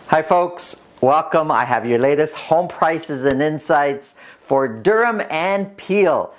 Hi folks, welcome. I have your latest home prices and insights for Durham and Peel.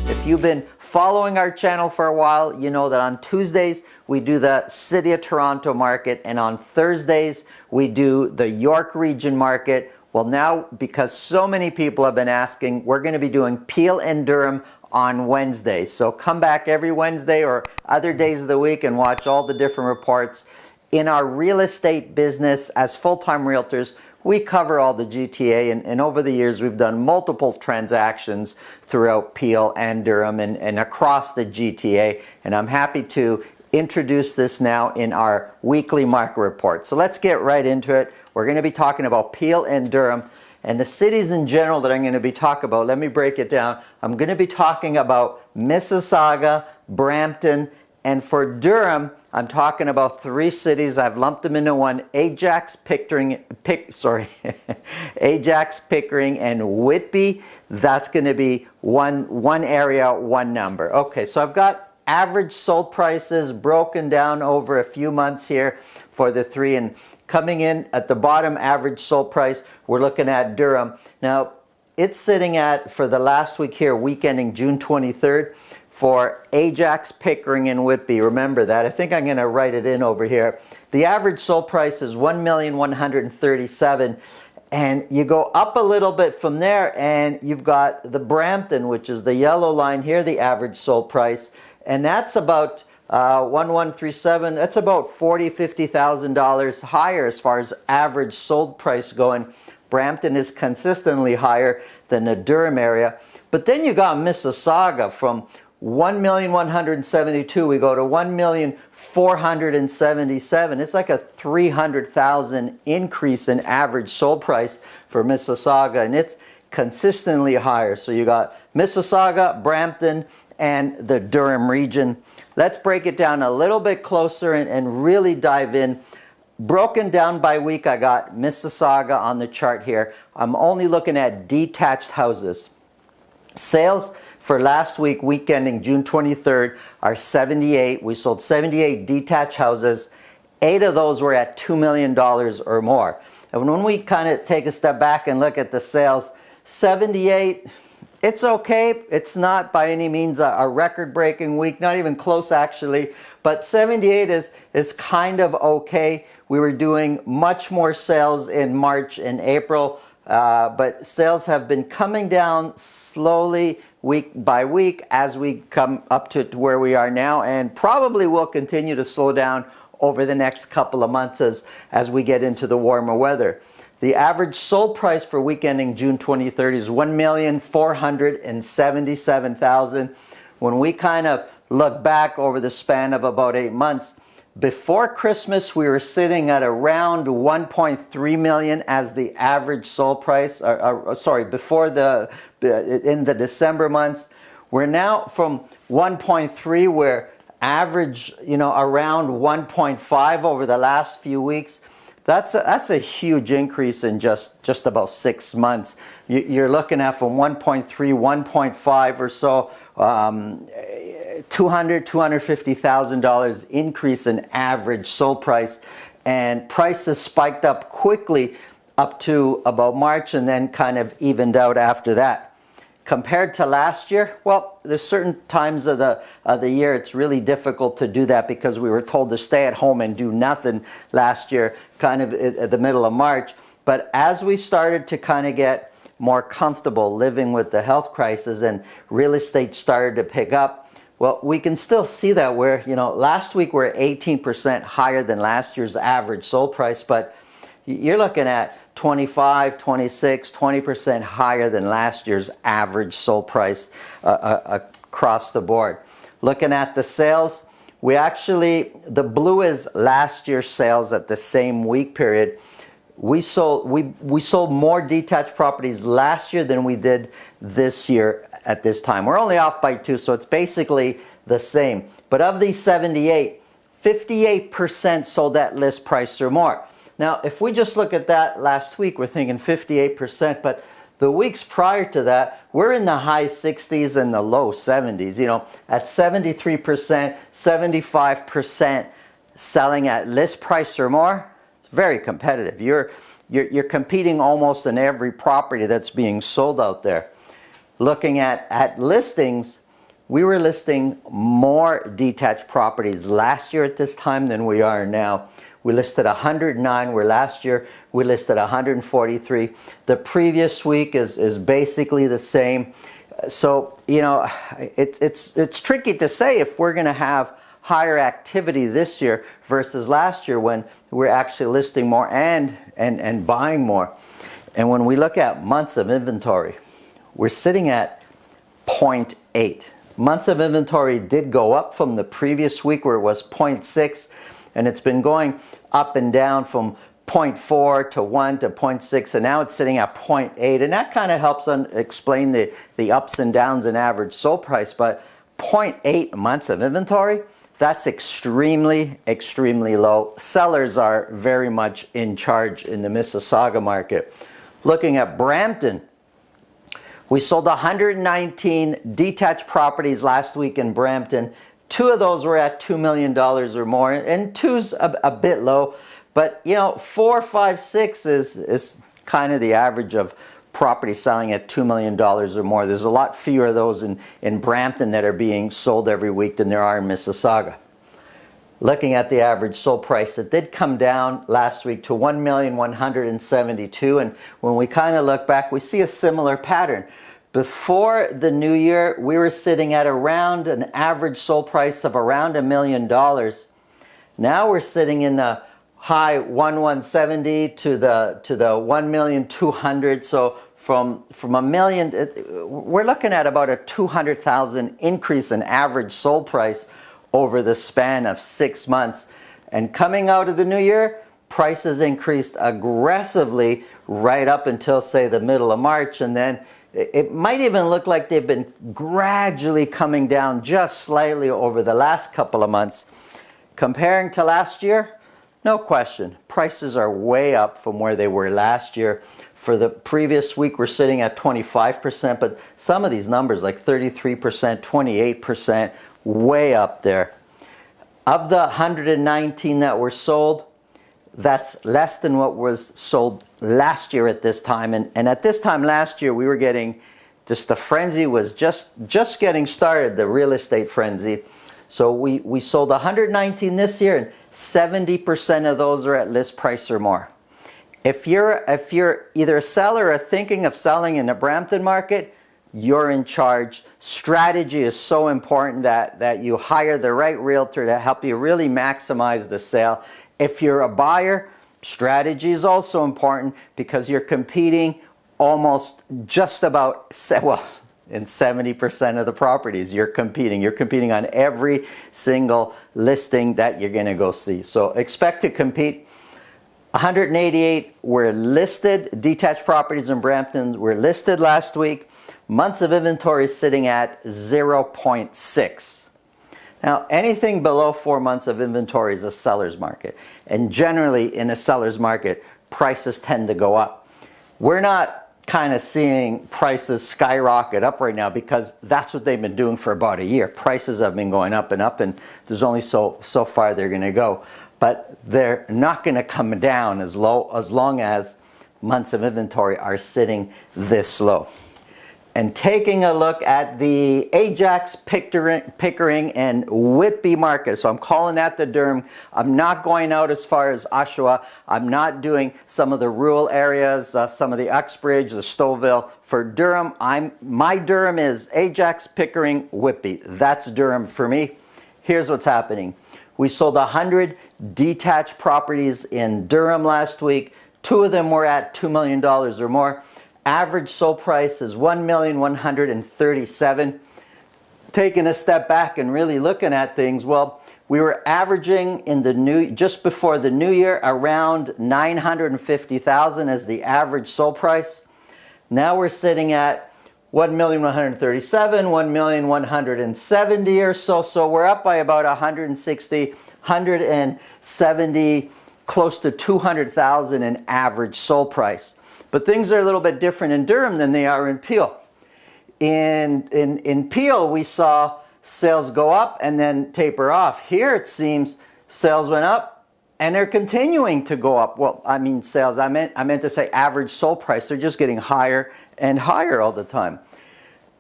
If you've been following our channel for a while, you know that on Tuesdays we do the City of Toronto market, and on Thursdays we do the York Region market. Well, now, because so many people have been asking, we're going to be doing Peel and Durham on Wednesday. So come back every Wednesday or other days of the week and watch all the different reports. In our real estate business as full-time realtors, we cover all the GTA, and over the years we've done multiple transactions throughout Peel and Durham and across the GTA, and I'm happy to introduce this now in our weekly market report. So let's get right into it. We're going to be talking about Peel and Durham and the cities in general that I'm going to be talking about. Let me break it down. I'm going to be talking about Mississauga, Brampton, and for Durham, I'm talking about three cities. I've lumped them into one: Ajax, Ajax, Pickering, and Whitby. That's going to be one area, one number. Okay, so I've got average sold prices broken down over a few months here for the three, and coming in at the bottom average sold price, we're looking at Durham. Now, it's sitting at, for the last week here, week ending June 23rd, for Ajax, Pickering, and Whitby. Remember that. I think I'm going to write it in over here. The average sold price is $1,137,000, and you go up a little bit from there, and you've got the Brampton, which is the yellow line here, the average sold price, and that's about 1137. That's about $40,000-$50,000 higher as far as average sold price going. Brampton is consistently higher than the Durham area. But then you got Mississauga from $1,172,000, we go to $1,477,000. It's like a $300,000 increase in average sold price for Mississauga, and it's consistently higher. So you got Mississauga, Brampton, and the Durham region. Let's break it down a little bit closer and really dive in. Broken down by week, I got Mississauga on the chart here. I'm only looking at detached houses. Sales for last week, week ending June 23rd, are 78. We sold 78 detached houses. 8 of those were at $2 million or more. And when we kind of take a step back and look at the sales, 78, it's okay. It's not by any means a record-breaking week, not even close actually, but 78 is kind of okay. We were doing much more sales in March and April, but sales have been coming down slowly week by week as we come up to where we are now, and probably will continue to slow down over the next couple of months as we get into the warmer weather. The average sold price for week ending June 23rd is $1,477,000. When we kind of look back over the span of about 8 months, before Christmas we were sitting at around $1.3 million as the average sold price. Before in the December months, we're now from 1.3, we're average, around 1.5 over the last few weeks. That's a huge increase in just about 6 months. You're looking at from 1.3, 1.5 or so, $250,000 increase in average sold price, and prices spiked up quickly up to about March and then kind of evened out after that. Compared to last year, well, there's certain times of the year it's really difficult to do that because we were told to stay at home and do nothing last year, kind of at the middle of March. But as we started to kind of get more comfortable living with the health crisis and real estate started to pick up, well, we can still see that where, last week we're 18% higher than last year's average sold price, but you're looking at 25, 26, 20% higher than last year's average sold price across the board. Looking at the sales, the blue is last year's sales at the same week period. We sold more detached properties last year than we did this year at this time. We're only off by 2, so it's basically the same. But of these 78, 58% sold at list price or more. Now, if we just look at that last week, we're thinking 58%, but the weeks prior to that, we're in the high 60s and the low 70s, you know, at 73%, 75% selling at list price or more. It's very competitive. You're competing almost in every property that's being sold out there. Looking at listings, we were listing more detached properties last year at this time than we are now. We listed 109, where last year we listed 143. The previous week is basically the same. So, you know, it's tricky to say if we're going to have higher activity this year versus last year when we're actually listing more and buying more. And when we look at months of inventory, we're sitting at 0.8. Months of inventory did go up from the previous week where it was 0.6. And it's been going up and down from 0.4 to 1 to 0.6, and now it's sitting at 0.8. And that kind of helps explain the ups and downs in average sold price. But 0.8 months of inventory, that's extremely, extremely low. Sellers are very much in charge in the Mississauga market. Looking at Brampton, we sold 119 detached properties last week in Brampton. 2 of those were at $2 million or more, and 2's a bit low. But, you know, 4, 5, 6 is kind of the average of property selling at $2 million or more. There's a lot fewer of those in Brampton that are being sold every week than there are in Mississauga. Looking at the average sold price, it did come down last week to $1,172,000. And when we kind of look back, we see a similar pattern. Before the new year, we were sitting at around an average sold price of around $1 million. Now we're sitting in the high 1,170 to the 1,200,000. So from $1 million, we're looking at about a $200,000 increase in average sold price over the span of 6 months. And coming out of the new year, prices increased aggressively right up until, say, the middle of March, and then it might even look like they've been gradually coming down just slightly over the last couple of months. Comparing to last year, no question, prices are way up from where they were last year. For the previous week, we're sitting at 25%, but some of these numbers like 33%, 28%, way up there. Of the 119 that were sold, that's less than what was sold last year at this time. And at this time last year, we were getting, just the frenzy was just getting started, the real estate frenzy. So we sold 119 this year, and 70% of those are at list price or more. If you're either a seller or thinking of selling in the Brampton market, you're in charge. Strategy is so important that you hire the right realtor to help you really maximize the sale. If you're a buyer, strategy is also important because you're competing almost just about, well, in 70% of the properties you're competing. You're competing on every single listing that you're going to go see. So expect to compete. 188 were listed, detached properties in Brampton were listed last week. Months of inventory sitting at 0.6. Now, anything below 4 months of inventory is a seller's market. And generally, in a seller's market, prices tend to go up. We're not kind of seeing prices skyrocket up right now because that's what they've been doing for about a year. Prices have been going up, and there's only so far they're going to go. But they're not going to come down as long as months of inventory are sitting this low. And taking a look at the Ajax, Pickering, and Whitby market. So I'm calling that the Durham. I'm not going out as far as Oshawa. I'm not doing some of the rural areas, some of the Uxbridge, the Stouffville. For Durham, my Durham is Ajax, Pickering, Whitby. That's Durham for me. Here's what's happening. We sold 100 detached properties in Durham last week. 2 of them were at $2 million or more. Average sold price is $1,137,000. Taking a step back and really looking at things, well, we were averaging in just before the new year around $950,000 as the average sold price. Now we're sitting at $1,137,000, $1,170,000 or so. So we're up by about 160, 170 close to $200,000 in average sold price. But things are a little bit different in Durham than they are in Peel. In Peel, we saw sales go up and then taper off. Here it seems sales went up and they're continuing to go up. Well, I mean sales, I meant to say average sold price. They're just getting higher and higher all the time.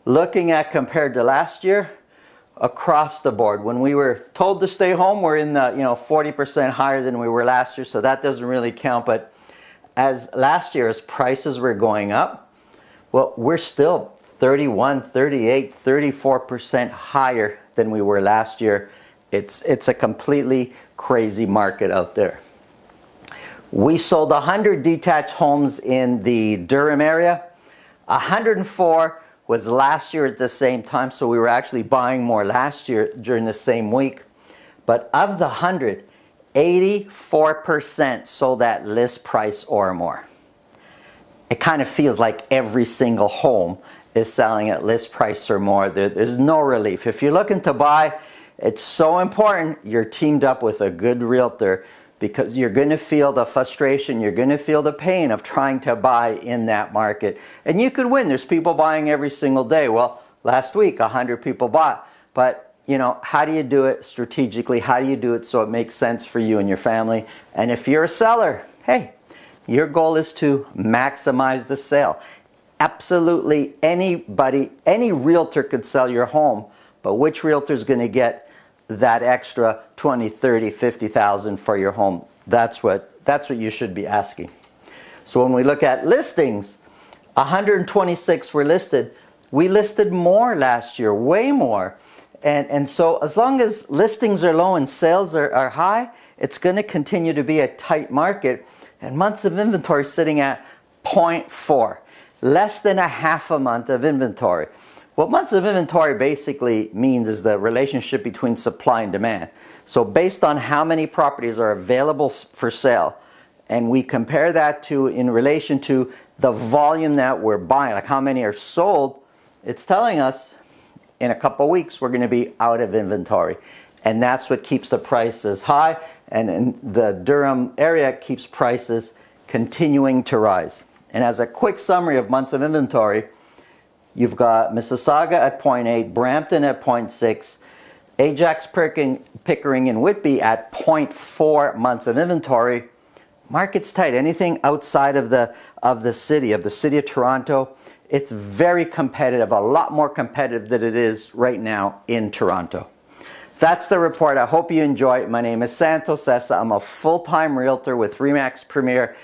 Looking at compared to last year, across the board, when we were told to stay home, we're in the 40% higher than we were last year, so that doesn't really count. But as last year, as prices were going up, well, we're still 31, 38, 34% higher than we were last year. It's a completely crazy market out there. We sold 100 detached homes in the Durham area. 104 was last year at the same time, so we were actually buying more last year during the same week. But of the 100, 84% sold at list price or more. It kind of feels like every single home is selling at list price or more. There's no relief. If you're looking to buy, it's so important you're teamed up with a good realtor, because you're going to feel the frustration, you're going to feel the pain of trying to buy in that market. And you could win. There's people buying every single day. Well, last week 100 people bought. But how do you do it strategically? How do you do it so it makes sense for you and your family? And if you're a seller, hey, your goal is to maximize the sale. Absolutely anybody, any realtor could sell your home, but which realtor is going to get that extra 20, 30, 50,000 for your home? That's what you should be asking. So when we look at listings, 126 were listed. We listed more last year, way more. And so as long as listings are low and sales are high, it's going to continue to be a tight market. And months of inventory sitting at 0.4, less than a half a month of inventory. What months of inventory basically means is the relationship between supply and demand. So based on how many properties are available for sale, and we compare that to in relation to the volume that we're buying, like how many are sold, it's telling us in a couple of weeks we're going to be out of inventory. And that's what keeps the prices high, and in the Durham area keeps prices continuing to rise. And as a quick summary of months of inventory, you've got Mississauga at 0.8, Brampton at 0.6, Ajax, Pickering, and Whitby at 0.4 months of inventory. Market's tight. Anything outside of the city of Toronto, it's very competitive, a lot more competitive than it is right now in Toronto. That's the report. I hope you enjoy it. My name is Santo Sessa. I'm a full-time realtor with RE/MAX Premier.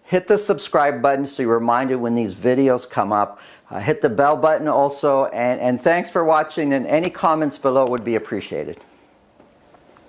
Hit the subscribe button so you're reminded when these videos come up. Hit the bell button also, and thanks for watching, and any comments below would be appreciated.